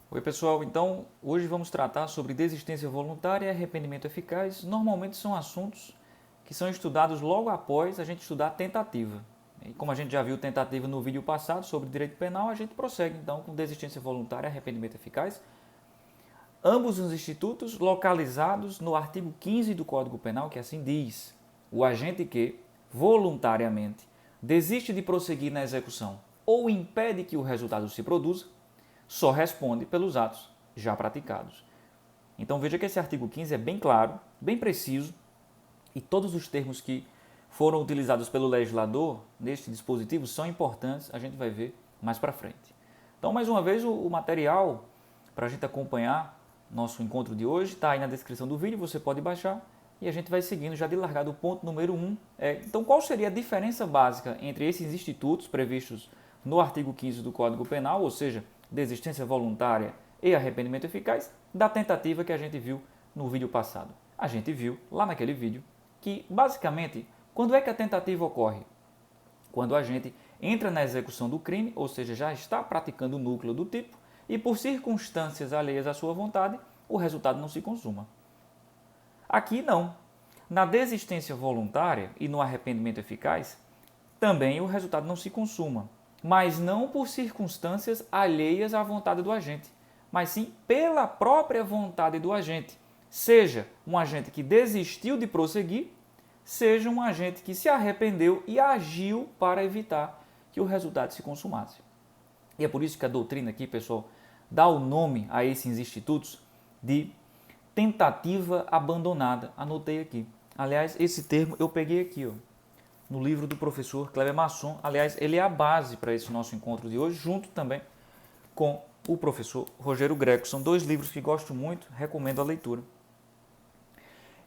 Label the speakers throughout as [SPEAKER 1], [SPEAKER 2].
[SPEAKER 1] Oi pessoal, então hoje vamos tratar sobre desistência voluntária e arrependimento eficaz. Normalmente são assuntos que são estudados logo após a gente estudar a tentativa. E como a gente já viu tentativa no vídeo passado sobre direito penal, a gente prossegue então com desistência voluntária e arrependimento eficaz. Ambos os institutos localizados no artigo 15 do Código Penal, que assim diz: o agente que, voluntariamente, desiste de prosseguir na execução ou impede que o resultado se produza, só responde pelos atos já praticados. Então veja que esse artigo 15 é bem claro, bem preciso, e todos os termos que foram utilizados pelo legislador neste dispositivo são importantes, a gente vai ver mais para frente. Então, mais uma vez, o material para a gente acompanhar nosso encontro de hoje está aí na descrição do vídeo, você pode baixar e a gente vai seguindo já de largada o ponto número 1. Então, qual seria a diferença básica entre esses institutos previstos no artigo 15 do Código Penal, ou seja, desistência voluntária e arrependimento eficaz, da tentativa que a gente viu no vídeo passado? A gente viu lá naquele vídeo que, basicamente, quando é que a tentativa ocorre? Quando a gente entra na execução do crime, ou seja, já está praticando o núcleo do tipo, e por circunstâncias alheias à sua vontade, o resultado não se consuma. Aqui não. Na desistência voluntária e no arrependimento eficaz, também o resultado não se consuma, mas não por circunstâncias alheias à vontade do agente, mas sim pela própria vontade do agente, seja um agente que desistiu de prosseguir, seja um agente que se arrependeu e agiu para evitar que o resultado se consumasse. E é por isso que a doutrina aqui, pessoal, dá o nome a esses institutos de tentativa abandonada. Anotei aqui. Aliás, esse termo eu peguei aqui, no livro do professor Kleber Masson. Aliás, ele é a base para esse nosso encontro de hoje, junto também com o professor Rogério Greco. São dois livros que gosto muito, recomendo a leitura.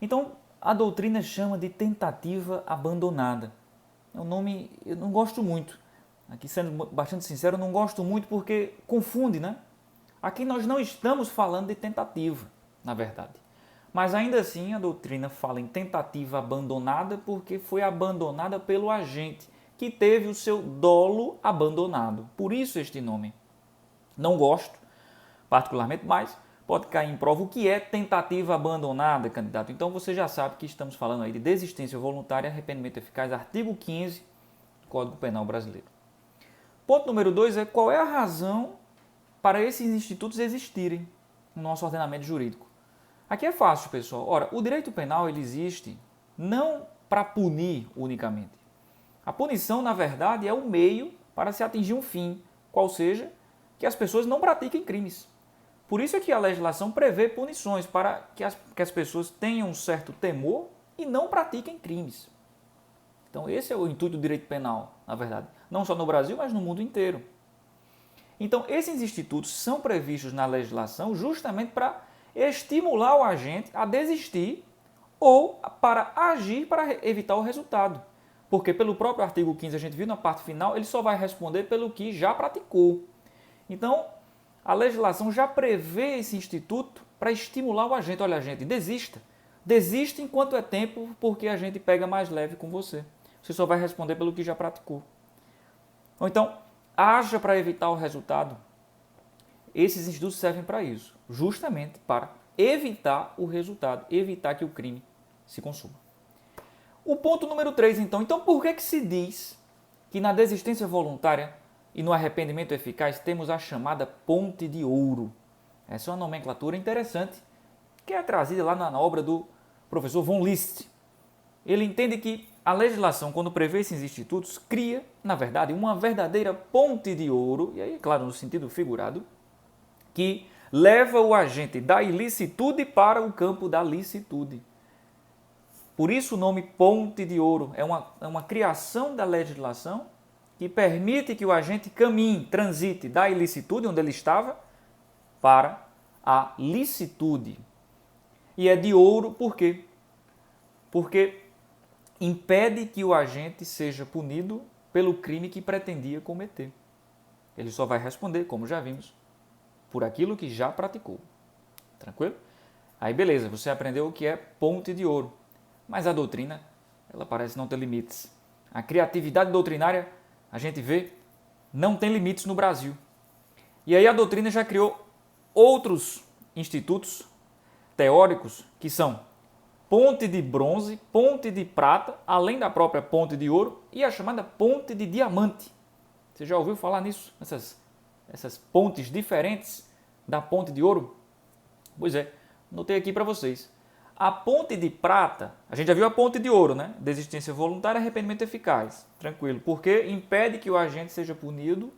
[SPEAKER 1] Então, a doutrina chama de tentativa abandonada. É um nome eu não gosto muito. Aqui, sendo bastante sincero, eu não gosto muito porque confunde, né? Aqui nós não estamos falando de tentativa, na verdade. Mas ainda assim a doutrina fala em tentativa abandonada porque foi abandonada pelo agente, que teve o seu dolo abandonado. Por isso este nome. Não gosto, particularmente, mas pode cair em prova o que é tentativa abandonada, candidato. Então você já sabe que estamos falando aí de desistência voluntária e arrependimento eficaz, artigo 15 do Código Penal brasileiro. Ponto número 2 é qual é a razão para esses institutos existirem no nosso ordenamento jurídico. Aqui é fácil, pessoal. Ora, o direito penal ele existe não para punir unicamente. A punição, na verdade, é o meio para se atingir um fim, qual seja que as pessoas não pratiquem crimes. Por isso é que a legislação prevê punições para que as pessoas tenham um certo temor e não pratiquem crimes. Então esse é o intuito do direito penal, na verdade. Não só no Brasil, mas no mundo inteiro. Então esses institutos são previstos na legislação justamente para estimular o agente a desistir ou para agir para evitar o resultado. Porque pelo próprio artigo 15 a gente viu na parte final, ele só vai responder pelo que já praticou. Então, a legislação já prevê esse instituto para estimular o agente. Olha, agente, desista. Desista enquanto é tempo, porque a gente pega mais leve com você. Você só vai responder pelo que já praticou. Ou então, haja para evitar o resultado. Esses institutos servem para isso, justamente para evitar o resultado, evitar que o crime se consuma. O ponto número 3, então. Então, por que se diz que na desistência voluntária e no arrependimento eficaz temos a chamada ponte de ouro? Essa é uma nomenclatura interessante, que é trazida lá na obra do professor von List. Ele entende que a legislação, quando prevê esses institutos, cria, na verdade, uma verdadeira ponte de ouro, e aí, claro, no sentido figurado, que leva o agente da ilicitude para o campo da licitude. Por isso o nome ponte de ouro é uma criação da legislação que permite que o agente caminhe, transite da ilicitude, onde ele estava, para a licitude. E é de ouro por quê? Porque impede que o agente seja punido pelo crime que pretendia cometer. Ele só vai responder, como já vimos, por aquilo que já praticou. Tranquilo? Aí beleza, você aprendeu o que é ponte de ouro. Mas a doutrina, ela parece não ter limites. A criatividade doutrinária, a gente vê, não tem limites no Brasil. E aí a doutrina já criou outros institutos teóricos que são ponte de bronze, ponte de prata, além da própria ponte de ouro e a chamada ponte de diamante. Você já ouviu falar nisso? Essas pontes diferentes da ponte de ouro? Pois é, anotei aqui para vocês. A ponte de prata, a gente já viu a ponte de ouro, né? Desistência voluntária, arrependimento eficaz. Tranquilo, porque impede que o agente seja punido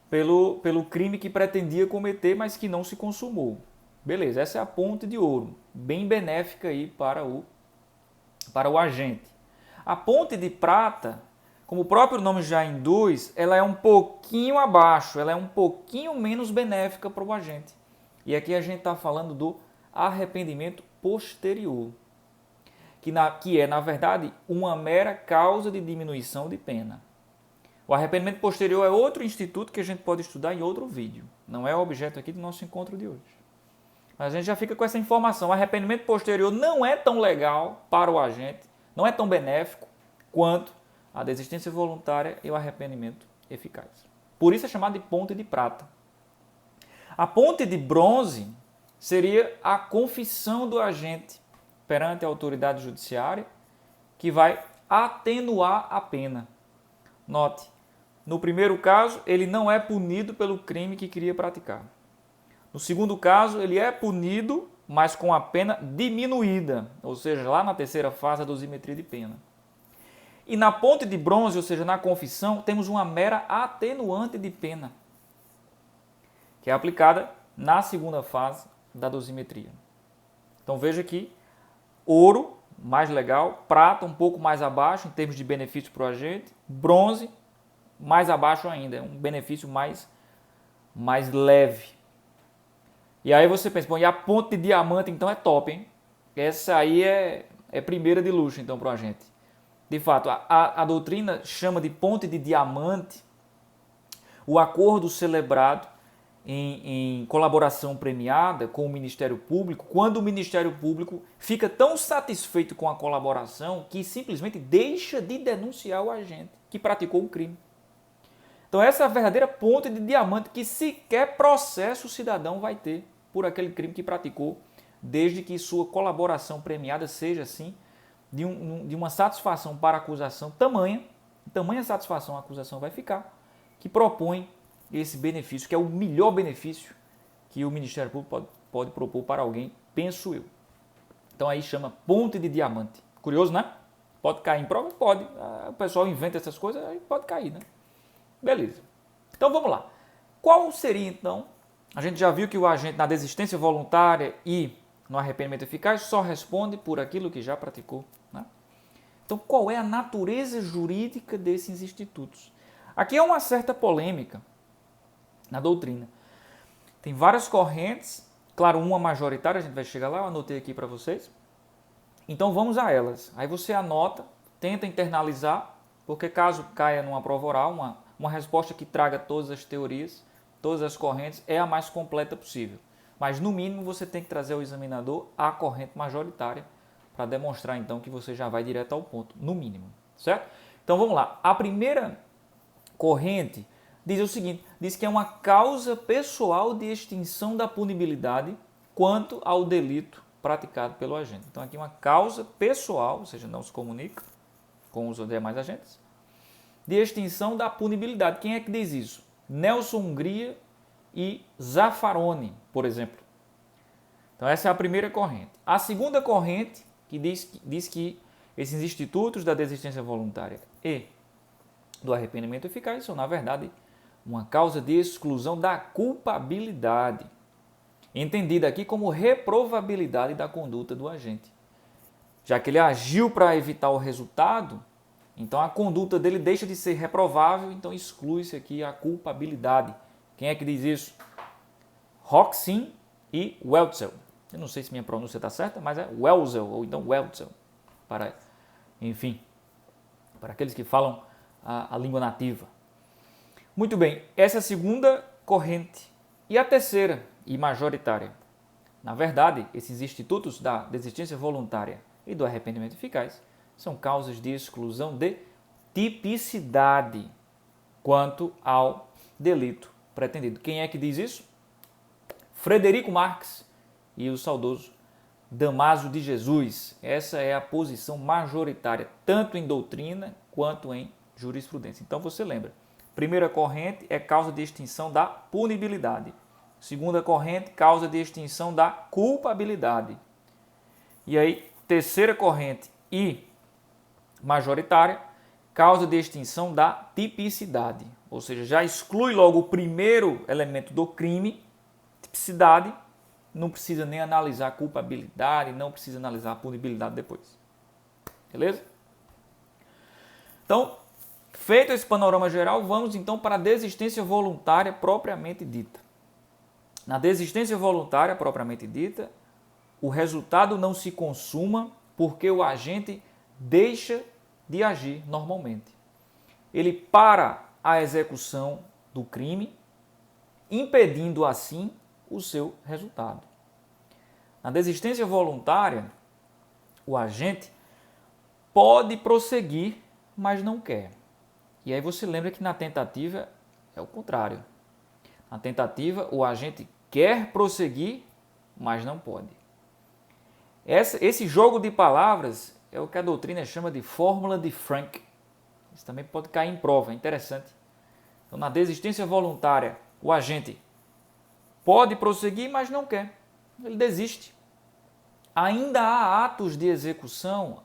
[SPEAKER 1] pelo crime que pretendia cometer, mas que não se consumou. Beleza, essa é a ponte de ouro, bem benéfica aí para o agente. A ponte de prata, como o próprio nome já induz, ela é um pouquinho abaixo, ela é um pouquinho menos benéfica para o agente. E aqui a gente está falando do arrependimento posterior, que é, na verdade, uma mera causa de diminuição de pena. O arrependimento posterior é outro instituto que a gente pode estudar em outro vídeo. Não é o objeto aqui do nosso encontro de hoje. Mas a gente já fica com essa informação. O arrependimento posterior não é tão legal para o agente, não é tão benéfico quanto a desistência voluntária e o arrependimento eficaz. Por isso é chamado de ponte de prata. A ponte de bronze seria a confissão do agente perante a autoridade judiciária, que vai atenuar a pena. Note, no primeiro caso, ele não é punido pelo crime que queria praticar. No segundo caso, ele é punido, mas com a pena diminuída, ou seja, lá na terceira fase da dosimetria de pena. E na ponte de bronze, ou seja, na confissão, temos uma mera atenuante de pena, que é aplicada na segunda fase da dosimetria. Então veja que ouro, mais legal, prata um pouco mais abaixo em termos de benefício para o agente, bronze mais abaixo ainda, é um benefício mais leve. E aí você pensa, bom, e a ponte de diamante então é top, hein? Essa aí é primeira de luxo então para o agente. De fato, a doutrina chama de ponte de diamante o acordo celebrado em colaboração premiada com o Ministério Público, quando o Ministério Público fica tão satisfeito com a colaboração que simplesmente deixa de denunciar o agente que praticou o crime. Então essa é a verdadeira ponte de diamante que sequer processo o cidadão vai ter por aquele crime que praticou, desde que sua colaboração premiada seja assim, de uma satisfação para a acusação tamanha satisfação a acusação vai ficar, que propõe esse benefício, que é o melhor benefício que o Ministério Público pode propor para alguém, penso eu. Então aí chama ponte de diamante. Curioso, né? Pode cair em prova? Pode. O pessoal inventa essas coisas, aí pode cair, né? Beleza. Então vamos lá. Qual seria então? A gente já viu que o agente na desistência voluntária e no arrependimento eficaz só responde por aquilo que já praticou, né? Então qual é a natureza jurídica desses institutos? Aqui é uma certa polêmica na doutrina. Tem várias correntes, claro, uma majoritária, a gente vai chegar lá, eu anotei aqui para vocês. Então vamos a elas. Aí você anota, tenta internalizar, porque caso caia numa prova oral, uma resposta que traga todas as teorias, todas as correntes, é a mais completa possível. Mas no mínimo você tem que trazer ao examinador a corrente majoritária para demonstrar então que você já vai direto ao ponto, no mínimo, certo? Então vamos lá. A primeira corrente diz o seguinte, diz que é uma causa pessoal de extinção da punibilidade quanto ao delito praticado pelo agente. Então aqui uma causa pessoal, ou seja, não se comunica com os demais agentes, de extinção da punibilidade. Quem é que diz isso? Nelson Hungria e Zaffaroni, por exemplo. Então essa é a primeira corrente. A segunda corrente que diz que esses institutos da desistência voluntária e do arrependimento eficaz são, na verdade, uma causa de exclusão da culpabilidade, entendida aqui como reprovabilidade da conduta do agente. Já que ele agiu para evitar o resultado, então a conduta dele deixa de ser reprovável, então exclui-se aqui a culpabilidade. Quem é que diz isso? Roxin e Welzel. Eu não sei se minha pronúncia está certa, mas é Welzel, ou então Welzel, enfim, para aqueles que falam a língua nativa. Muito bem, essa é a segunda corrente. E a terceira e majoritária? Na verdade, esses institutos da desistência voluntária e do arrependimento eficaz são causas de exclusão de tipicidade quanto ao delito pretendido. Quem é que diz isso? Frederico Marx e o saudoso Damásio de Jesus. Essa é a posição majoritária, tanto em doutrina quanto em jurisprudência. Então você lembra, primeira corrente é causa de extinção da punibilidade. Segunda corrente, causa de extinção da culpabilidade. E aí, terceira corrente e majoritária, causa de extinção da tipicidade. Ou seja, já exclui logo o primeiro elemento do crime, tipicidade, não precisa nem analisar a culpabilidade, não precisa analisar a punibilidade depois. Beleza? Então, feito esse panorama geral, vamos então para a desistência voluntária propriamente dita. Na desistência voluntária propriamente dita, o resultado não se consuma porque o agente deixa de agir normalmente. Ele para a execução do crime, impedindo assim o seu resultado. Na desistência voluntária, o agente pode prosseguir, mas não quer. E aí você lembra que na tentativa é o contrário. Na tentativa, o agente quer prosseguir, mas não pode. Esse jogo de palavras é o que a doutrina chama de fórmula de Frank. Isso também pode cair em prova, é interessante. Então, na desistência voluntária, o agente pode prosseguir, mas não quer. Ele desiste. Ainda há atos de execução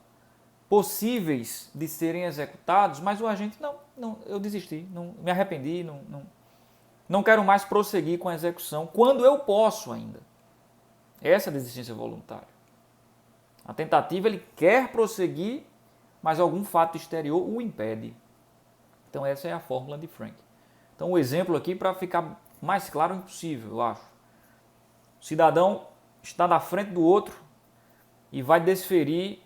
[SPEAKER 1] possíveis de serem executados, mas o agente, não, eu desisti, não, me arrependi, não quero mais prosseguir com a execução, quando eu posso ainda. Essa é a desistência voluntária. A tentativa, ele quer prosseguir, mas algum fato exterior o impede. Então essa é a fórmula de Frank. Então o exemplo aqui, para ficar mais claro impossível, eu acho. O cidadão está na frente do outro e vai desferir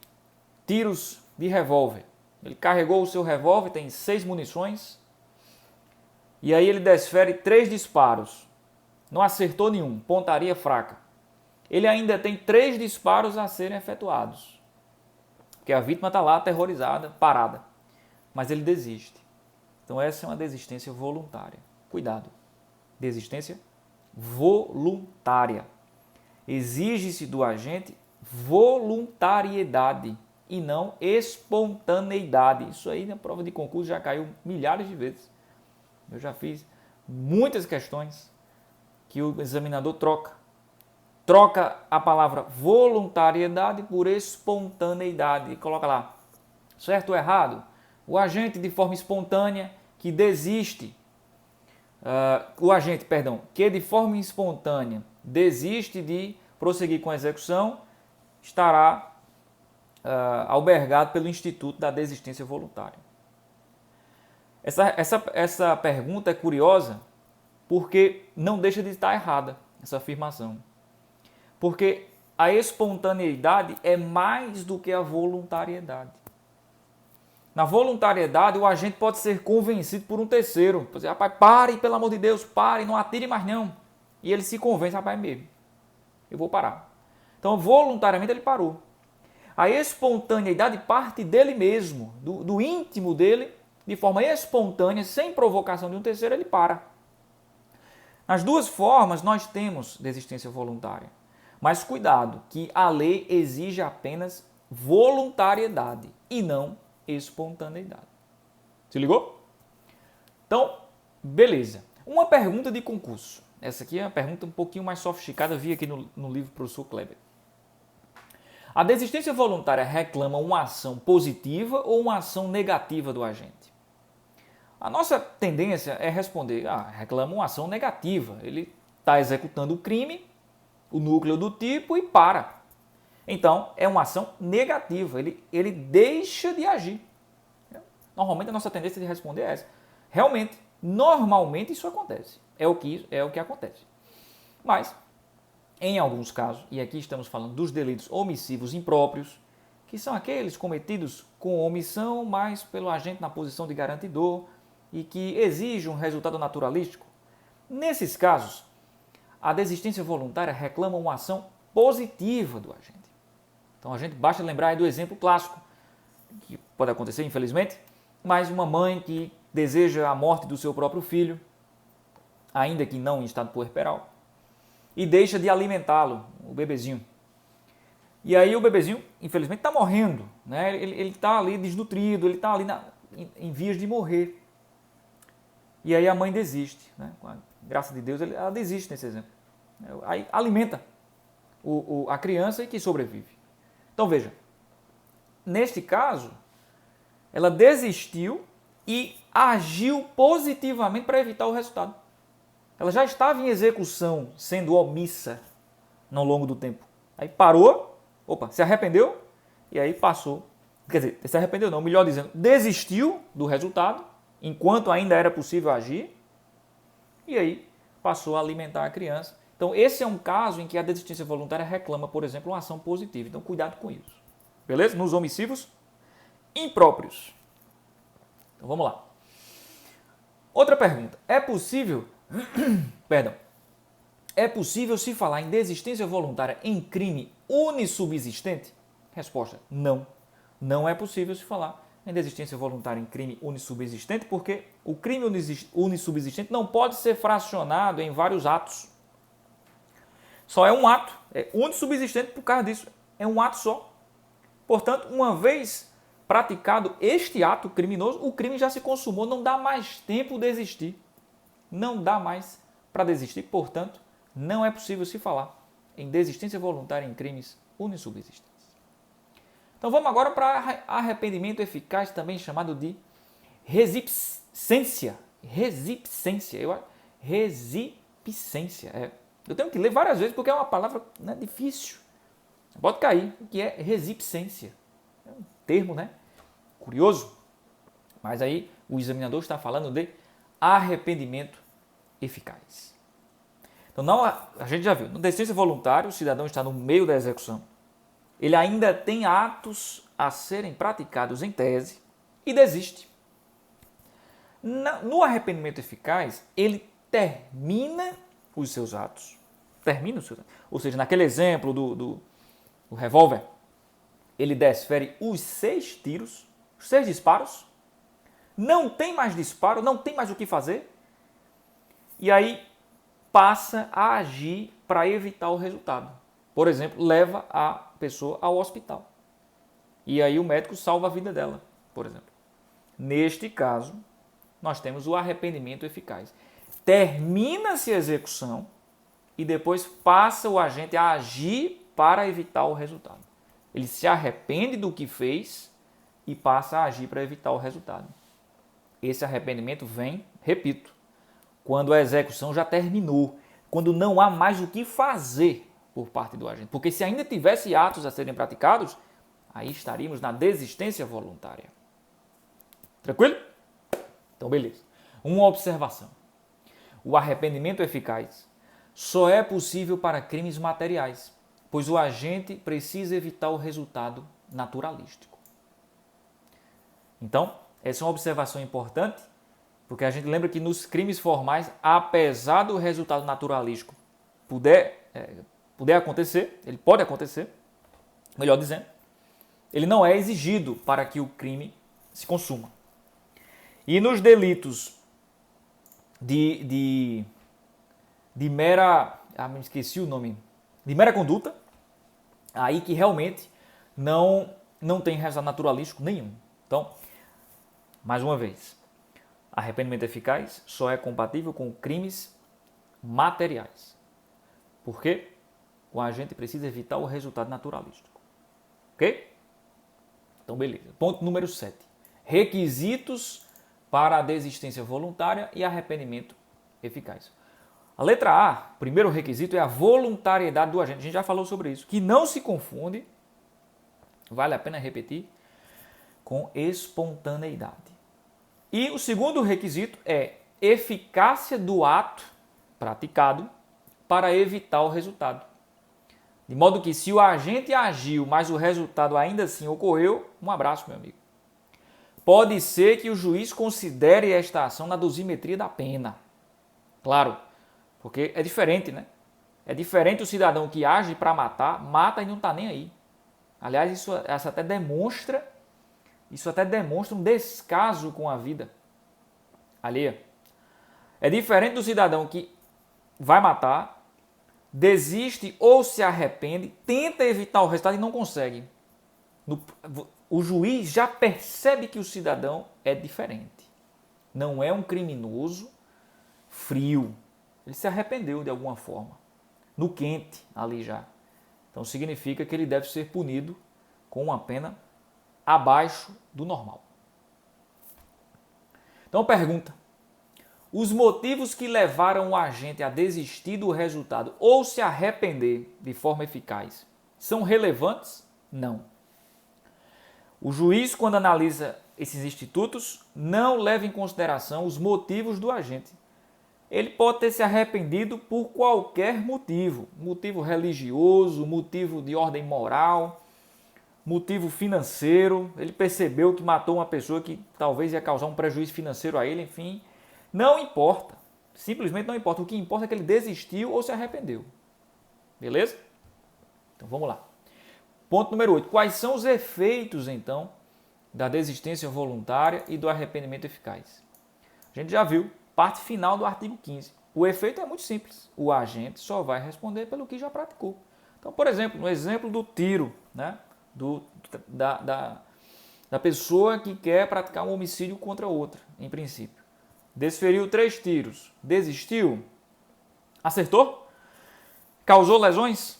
[SPEAKER 1] tiros de revólver. Ele carregou o seu revólver, tem 6 munições, e aí ele desfere 3 disparos. Não acertou nenhum, pontaria fraca. Ele ainda tem 3 disparos a serem efetuados. Porque a vítima está lá aterrorizada, parada. Mas ele desiste. Então essa é uma desistência voluntária. Cuidado. Desistência voluntária. Exige-se do agente voluntariedade e não espontaneidade. Isso aí na prova de concurso já caiu milhares de vezes. Eu já fiz muitas questões que o examinador troca a palavra voluntariedade por espontaneidade. E coloca lá, certo ou errado? O agente de forma espontânea que desiste, que de forma espontânea desiste de prosseguir com a execução, estará albergado pelo Instituto da Desistência Voluntária. Essa pergunta é curiosa porque não deixa de estar errada, essa afirmação. Porque a espontaneidade é mais do que a voluntariedade. Na voluntariedade, o agente pode ser convencido por um terceiro. Pode dizer, rapaz, pare, pelo amor de Deus, pare, não atire mais não. E ele se convence, rapaz, mesmo, eu vou parar. Então, voluntariamente, ele parou. A espontaneidade parte dele mesmo, do íntimo dele, de forma espontânea, sem provocação de um terceiro, ele para. Nas duas formas, nós temos desistência voluntária. Mas cuidado, que a lei exige apenas voluntariedade e não espontaneidade. Se ligou? Então, beleza. Uma pergunta de concurso. Essa aqui é uma pergunta um pouquinho mais sofisticada, vi aqui no livro do professor Kleber. A desistência voluntária reclama uma ação positiva ou uma ação negativa do agente? A nossa tendência é responder, reclama uma ação negativa. Ele está executando o crime, o núcleo do tipo e para. Então, é uma ação negativa, ele deixa de agir. Normalmente a nossa tendência de responder é essa. Realmente, normalmente isso acontece. É o que acontece. Mas, em alguns casos, e aqui estamos falando dos delitos omissivos impróprios, que são aqueles cometidos com omissão, mas pelo agente na posição de garantidor e que exigem um resultado naturalístico. Nesses casos, a desistência voluntária reclama uma ação positiva do agente. Então, a gente basta lembrar aí do exemplo clássico, que pode acontecer, infelizmente, mas uma mãe que deseja a morte do seu próprio filho, ainda que não em estado puerperal, e deixa de alimentá-lo, o bebezinho. E aí o bebezinho, infelizmente, está morrendo, né? Ele está ali desnutrido, ele está ali em vias de morrer. E aí a mãe desiste, né? Com a graça de Deus, ela desiste nesse exemplo. Aí alimenta a criança e que sobrevive. Então veja, neste caso, ela desistiu e agiu positivamente para evitar o resultado. Ela já estava em execução, sendo omissa ao longo do tempo. Aí parou, se arrependeu e aí passou. Quer dizer, se arrependeu não, melhor dizendo, desistiu do resultado, enquanto ainda era possível agir, e aí passou a alimentar a criança. Então esse é um caso em que a desistência voluntária reclama, por exemplo, uma ação positiva. Então cuidado com isso. Beleza? Nos homicídios impróprios. Então vamos lá. Outra pergunta. É possível se falar em desistência voluntária em crime unissubsistente? Resposta: não. Não é possível se falar em desistência voluntária em crime unissubsistente, porque o crime unissubsistente não pode ser fracionado em vários atos. Só é um ato, é unissubsistente por causa disso, é um ato só. Portanto, uma vez praticado este ato criminoso, o crime já se consumou, não dá mais tempo de desistir. Não dá mais para desistir, portanto, não é possível se falar em desistência voluntária em crimes unissubsistentes. Então vamos agora para arrependimento eficaz, também chamado de resipsência. Resipsência. Eu tenho que ler várias vezes porque é uma palavra difícil. Pode cair. O que é resipsência? É um termo, curioso. Mas aí o examinador está falando de arrependimento eficaz. Então, a gente já viu, no desistência voluntária, o cidadão está no meio da execução. Ele ainda tem atos a serem praticados em tese e desiste. No arrependimento eficaz, ele termina os seus atos. Ou seja, naquele exemplo do revólver, ele desfere os 6 tiros, os 6 disparos, não tem mais disparo, não tem mais o que fazer, e aí passa a agir para evitar o resultado. Por exemplo, leva a pessoa ao hospital. E aí o médico salva a vida dela, por exemplo. Neste caso, nós temos o arrependimento eficaz. Termina-se a execução e depois passa o agente a agir para evitar o resultado. Ele se arrepende do que fez e passa a agir para evitar o resultado. Esse arrependimento vem, repito, quando a execução já terminou, quando não há mais o que fazer por parte do agente. Porque se ainda tivesse atos a serem praticados, aí estaríamos na desistência voluntária. Tranquilo? Então, beleza. Uma observação. O arrependimento eficaz só é possível para crimes materiais, pois o agente precisa evitar o resultado naturalístico. Então, essa é uma observação importante, porque a gente lembra que nos crimes formais, apesar do resultado naturalístico puder acontecer, ele pode acontecer, melhor dizendo, ele não é exigido para que o crime se consuma. E nos delitos de mera, me esqueci o nome, de mera conduta, aí que realmente não tem resultado naturalístico nenhum. Então, mais uma vez, arrependimento eficaz só é compatível com crimes materiais. Por quê? O agente precisa evitar o resultado naturalístico. Ok? Então, beleza. Ponto número 7. Requisitos para a desistência voluntária e arrependimento eficaz. A letra A, primeiro requisito, é a voluntariedade do agente. A gente já falou sobre isso. Que não se confunde, vale a pena repetir, com espontaneidade. E o segundo requisito é eficácia do ato praticado para evitar o resultado. De modo que se o agente agiu, mas o resultado ainda assim ocorreu, um abraço, meu amigo. Pode ser que o juiz considere esta ação na dosimetria da pena. Claro, porque é diferente, né? É diferente o cidadão que age para matar, mata e não está nem aí. Aliás, isso até demonstra um descaso com a vida alheia. É diferente do cidadão que vai matar, desiste ou se arrepende, tenta evitar o resultado e não consegue. O juiz já percebe que o cidadão é diferente. Não é um criminoso frio. Ele se arrependeu de alguma forma. No quente, ali já. Então significa que ele deve ser punido com uma pena abaixo do normal. Então pergunta: os motivos que levaram o agente a desistir do resultado ou se arrepender de forma eficaz são relevantes? Não. O juiz, quando analisa esses institutos, não leva em consideração os motivos do agente. Ele pode ter se arrependido por qualquer motivo. Motivo religioso, motivo de ordem moral, motivo financeiro. Ele percebeu que matou uma pessoa que talvez ia causar um prejuízo financeiro a ele, enfim. Não importa. Simplesmente não importa. O que importa é que ele desistiu ou se arrependeu. Beleza? Então vamos lá. Ponto número 8. Quais são os efeitos, então, da desistência voluntária e do arrependimento eficaz? A gente já viu, parte final do artigo 15. O efeito é muito simples. O agente só vai responder pelo que já praticou. Então, por exemplo, no exemplo do tiro, né? Da pessoa que quer praticar um homicídio contra outra, em princípio. Desferiu 3 tiros. Desistiu? Acertou? Causou lesões?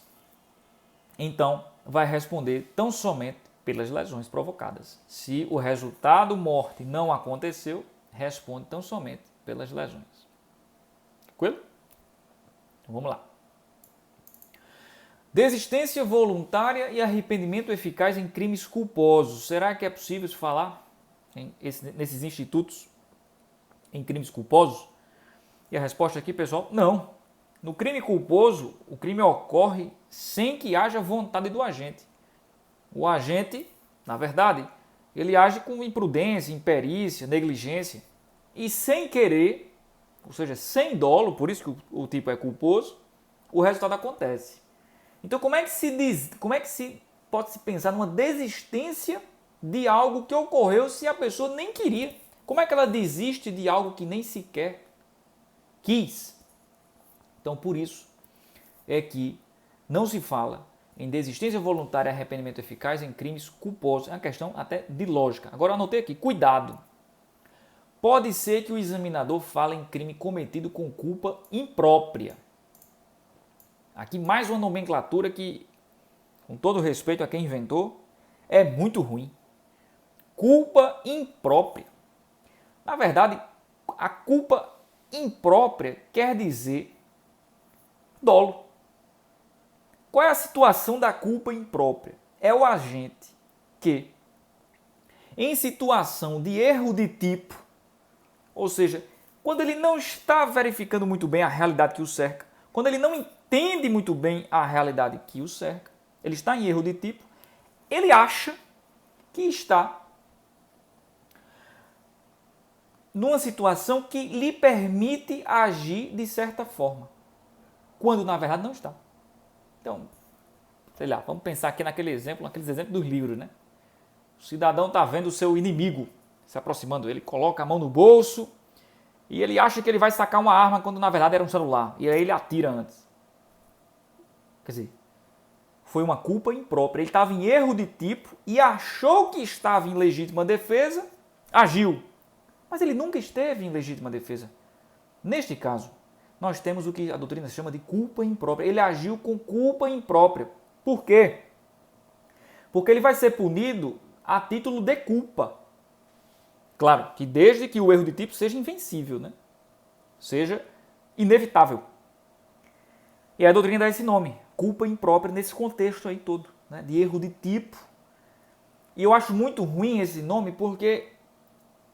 [SPEAKER 1] Então, vai responder tão somente pelas lesões provocadas. Se o resultado morte não aconteceu, responde tão somente pelas lesões. Tranquilo? Então, vamos lá. Desistência voluntária e arrependimento eficaz em crimes culposos. Será que é possível se falar nesses institutos em crimes culposos? E a resposta aqui, pessoal, não. No crime culposo, o crime ocorre sem que haja vontade do agente. O agente, na verdade, ele age com imprudência, imperícia, negligência e sem querer, ou seja, sem dolo, por isso que o tipo é culposo, o resultado acontece. Então, como é que se pode se pensar numa desistência de algo que ocorreu se a pessoa nem queria? Como é que ela desiste de algo que nem sequer quis? Então, por isso é que não se fala em desistência voluntária e arrependimento eficaz em crimes culposos. É uma questão até de lógica. Agora, anotei aqui, cuidado. Pode ser que o examinador fale em crime cometido com culpa imprópria. Aqui mais uma nomenclatura que, com todo respeito a quem inventou, é muito ruim. Culpa imprópria. Na verdade, a culpa imprópria quer dizer dolo. Qual é a situação da culpa imprópria? É o agente que, em situação de erro de tipo, ou seja, quando ele não está verificando muito bem a realidade que o cerca, quando ele não entende muito bem a realidade que o cerca, ele está em erro de tipo, ele acha que está numa situação que lhe permite agir de certa forma, quando na verdade não está. Então, sei lá, vamos pensar aqui naqueles exemplos dos livros, né? O cidadão está vendo o seu inimigo se aproximando, ele coloca a mão no bolso e ele acha que ele vai sacar uma arma quando na verdade era um celular, e aí ele atira antes. Quer dizer, foi uma culpa imprópria, ele estava em erro de tipo e achou que estava em legítima defesa, agiu. Mas ele nunca esteve em legítima defesa. Neste caso, nós temos o que a doutrina chama de culpa imprópria. Ele agiu com culpa imprópria. Por quê? Porque ele vai ser punido a título de culpa. Claro, que desde que o erro de tipo seja invencível, né? Seja inevitável. E a doutrina dá esse nome, culpa imprópria, nesse contexto aí todo, né? De erro de tipo. E eu acho muito ruim esse nome porque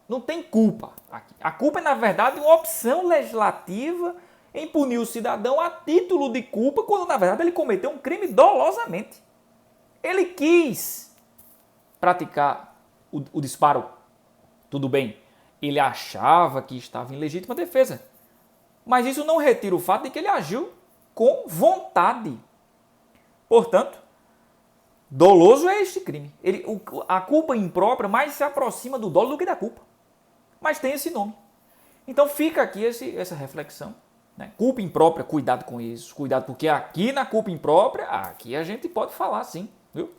[SPEAKER 1] não tem culpa aqui. A culpa é, na verdade, uma opção legislativa em punir o cidadão a título de culpa, quando, na verdade, ele cometeu um crime dolosamente. Ele quis praticar o disparo. Tudo bem. Ele achava que estava em legítima defesa. Mas isso não retira o fato de que ele agiu com vontade. Portanto, doloso é este crime. A culpa imprópria mais se aproxima do dolo do que da culpa. Mas tem esse nome. Então fica aqui essa reflexão Né? Culpa imprópria, cuidado com isso. Cuidado, porque aqui na culpa imprópria, aqui a gente pode falar sim, viu?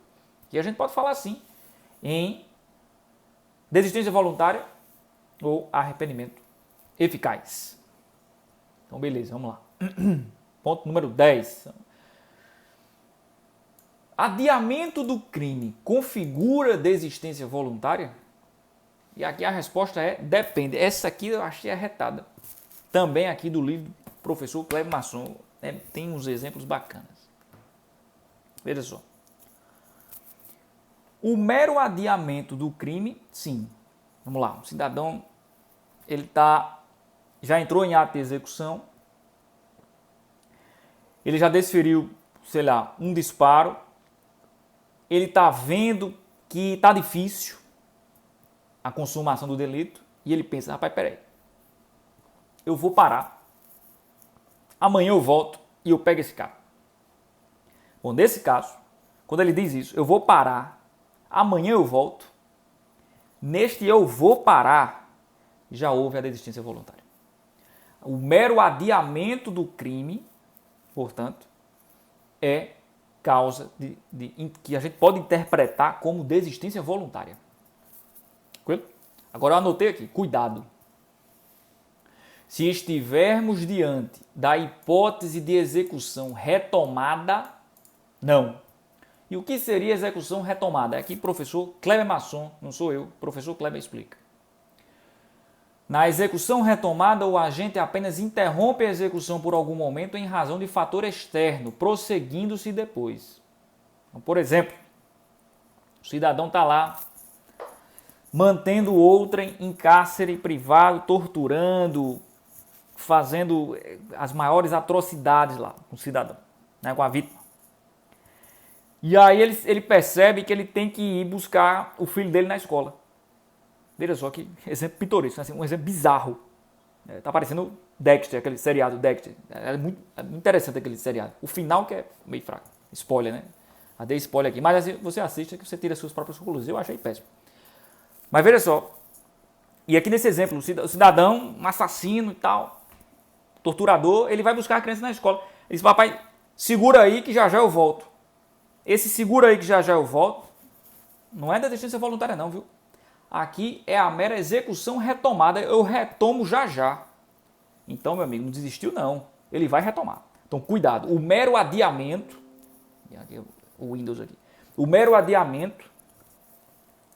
[SPEAKER 1] Aqui a gente pode falar sim em desistência voluntária ou arrependimento eficaz. Então, beleza, vamos lá. Ponto número 10. Adiamento do crime configura desistência voluntária? E aqui a resposta é depende. Essa aqui eu achei arretada. Também aqui do livro do professor Cleber Masson. Tem uns exemplos bacanas. Veja só. O mero adiamento do crime, sim. Vamos lá. O cidadão ele já entrou em ato de execução. Ele já desferiu, sei lá, um disparo. Ele está vendo que está difícil a consumação do delito e ele pensa, rapaz, peraí, eu vou parar, amanhã eu volto e eu pego esse cara. Bom, nesse caso, quando ele diz isso, eu vou parar, amanhã eu volto, neste eu vou parar, já houve a desistência voluntária. O mero adiamento do crime, portanto, é causa que a gente pode interpretar como desistência voluntária. Tranquilo? Agora eu anotei aqui, cuidado. Se estivermos diante da hipótese de execução retomada, não. E o que seria execução retomada? Aqui professor Cleber Masson, não sou eu, professor Cleber explica. Na execução retomada, o agente apenas interrompe a execução por algum momento em razão de fator externo, prosseguindo-se depois. Então, por exemplo, o cidadão está lá, mantendo outrem em cárcere privado, torturando, fazendo as maiores atrocidades lá com o cidadão, né, com a vítima. E aí ele percebe que ele tem que ir buscar o filho dele na escola. Veja só que exemplo pitoresco, assim, um exemplo bizarro. Tá parecendo Dexter, aquele seriado Dexter. É muito interessante aquele seriado. O final que é meio fraco. Spoiler, né? Dei spoiler aqui. Mas assim, você assiste que você tira suas próprias conclusões. Eu achei péssimo. Mas veja só. E aqui nesse exemplo, o cidadão, um assassino e tal, torturador, ele vai buscar a criança na escola. Ele diz, papai, segura aí que já já eu volto. Esse segura aí que já já eu volto, não é desistência voluntária não, viu? Aqui é a mera execução retomada, eu retomo já já. Então, meu amigo, não desistiu não, ele vai retomar. Então, cuidado, o mero adiamento, aqui, o Windows aqui, o mero adiamento,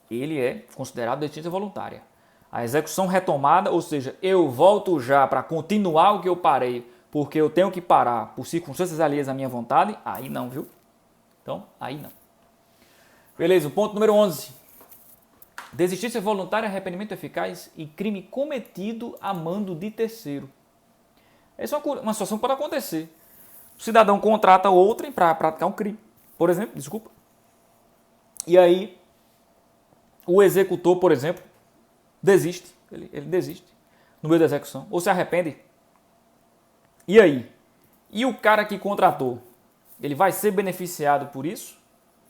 [SPEAKER 1] ele é considerado desistência voluntária. A execução retomada, ou seja, eu volto já para continuar o que eu parei, porque eu tenho que parar por circunstâncias alheias à minha vontade, aí não, viu? Então, aí não. Beleza, o ponto número 11. Desistência voluntária, arrependimento eficaz e crime cometido a mando de terceiro. Essa é uma situação que pode acontecer. O cidadão contrata outrem para praticar um crime, por exemplo, desculpa. E aí, o executor, por exemplo, desiste. Ele desiste no meio da execução, ou se arrepende. E aí? E o cara que contratou, ele vai ser beneficiado por isso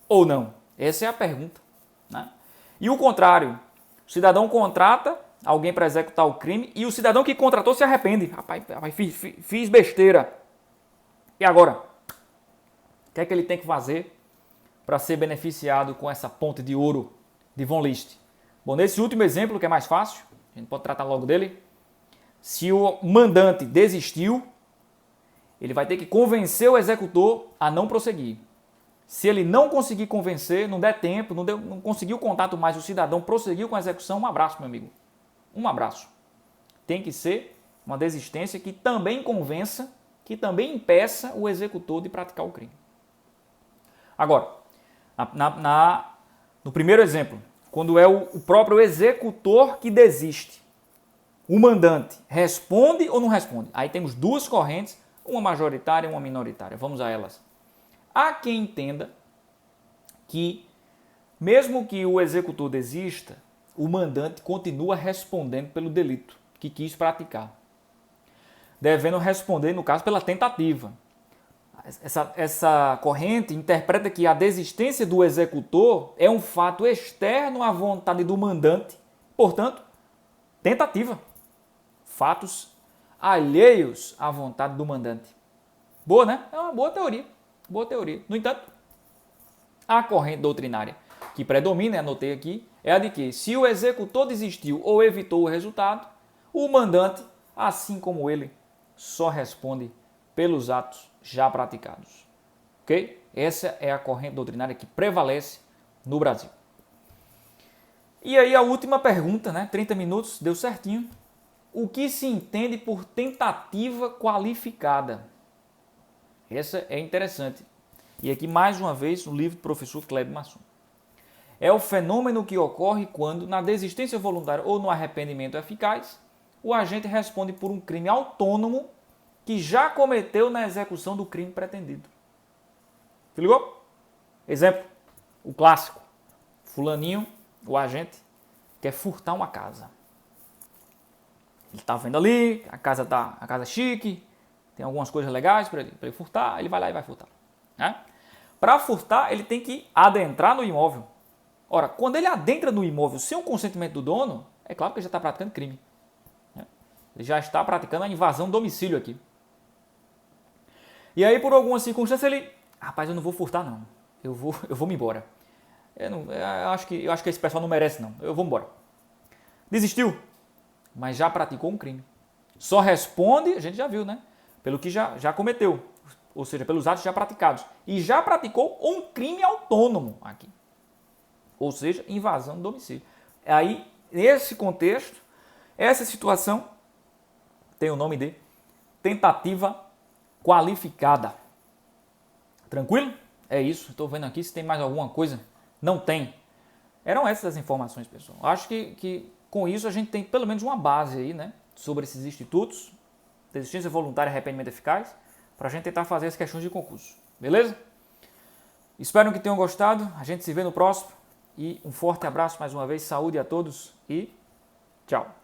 [SPEAKER 1] ou não? Essa é a pergunta, né? E o contrário, o cidadão contrata alguém para executar o crime e o cidadão que contratou se arrepende. Rapaz, fiz besteira. E agora? O que é que ele tem que fazer para ser beneficiado com essa ponte de ouro de Von List? Bom, nesse último exemplo, que é mais fácil, a gente pode tratar logo dele. Se o mandante desistiu, ele vai ter que convencer o executor a não prosseguir. Se ele não conseguir convencer, não der tempo, não conseguiu contato mais, o cidadão prosseguiu com a execução, um abraço, meu amigo. Um abraço. Tem que ser uma desistência que também convença, que também impeça o executor de praticar o crime. Agora, no primeiro exemplo, quando é o próprio executor que desiste, o mandante responde ou não responde? Aí temos duas correntes, uma majoritária e uma minoritária. Vamos a elas. Há quem entenda que, mesmo que o executor desista, o mandante continua respondendo pelo delito que quis praticar, devendo responder, no caso, pela tentativa. Essa corrente interpreta que a desistência do executor é um fato externo à vontade do mandante, portanto, tentativa. Fatos alheios à vontade do mandante. Boa, né? É uma boa teoria. Boa teoria. No entanto, a corrente doutrinária que predomina, anotei aqui, é a de que se o executor desistiu ou evitou o resultado, o mandante, assim como ele, só responde pelos atos já praticados. Ok? Essa é a corrente doutrinária que prevalece no Brasil. E aí a última pergunta, né? 30 minutos, deu certinho. O que se entende por tentativa qualificada? Essa é interessante. E aqui, mais uma vez, o livro do professor Kleber Masson. É o fenômeno que ocorre quando, na desistência voluntária ou no arrependimento eficaz, o agente responde por um crime autônomo que já cometeu na execução do crime pretendido. Se ligou? Exemplo, o clássico. Fulaninho, o agente, quer furtar uma casa. Ele está vendo ali, a casa é chique, tem algumas coisas legais para ele furtar, ele vai lá e vai furtar. Né? Para furtar, ele tem que adentrar no imóvel. Ora, quando ele adentra no imóvel sem o consentimento do dono, é claro que ele já está praticando crime. Né? Ele já está praticando a invasão do domicílio aqui. E aí, por alguma circunstância, ele... Rapaz, eu não vou furtar, não. Eu vou me embora. Eu acho que esse pessoal não merece, não. Eu vou embora. Desistiu, mas já praticou um crime. Só responde, a gente já viu, né? Pelo que já cometeu. Ou seja, pelos atos já praticados. E já praticou um crime autônomo aqui. Ou seja, invasão do domicílio. Aí, nesse contexto, essa situação tem o nome de tentativa qualificada. Tranquilo? É isso. Estou vendo aqui se tem mais alguma coisa. Não tem. Eram essas as informações, pessoal. Acho que com isso a gente tem pelo menos uma base aí, né? Sobre esses institutos, desistência voluntária e arrependimento eficaz, para a gente tentar fazer as questões de concurso. Beleza? Espero que tenham gostado. A gente se vê no próximo. E um forte abraço mais uma vez. Saúde a todos e tchau.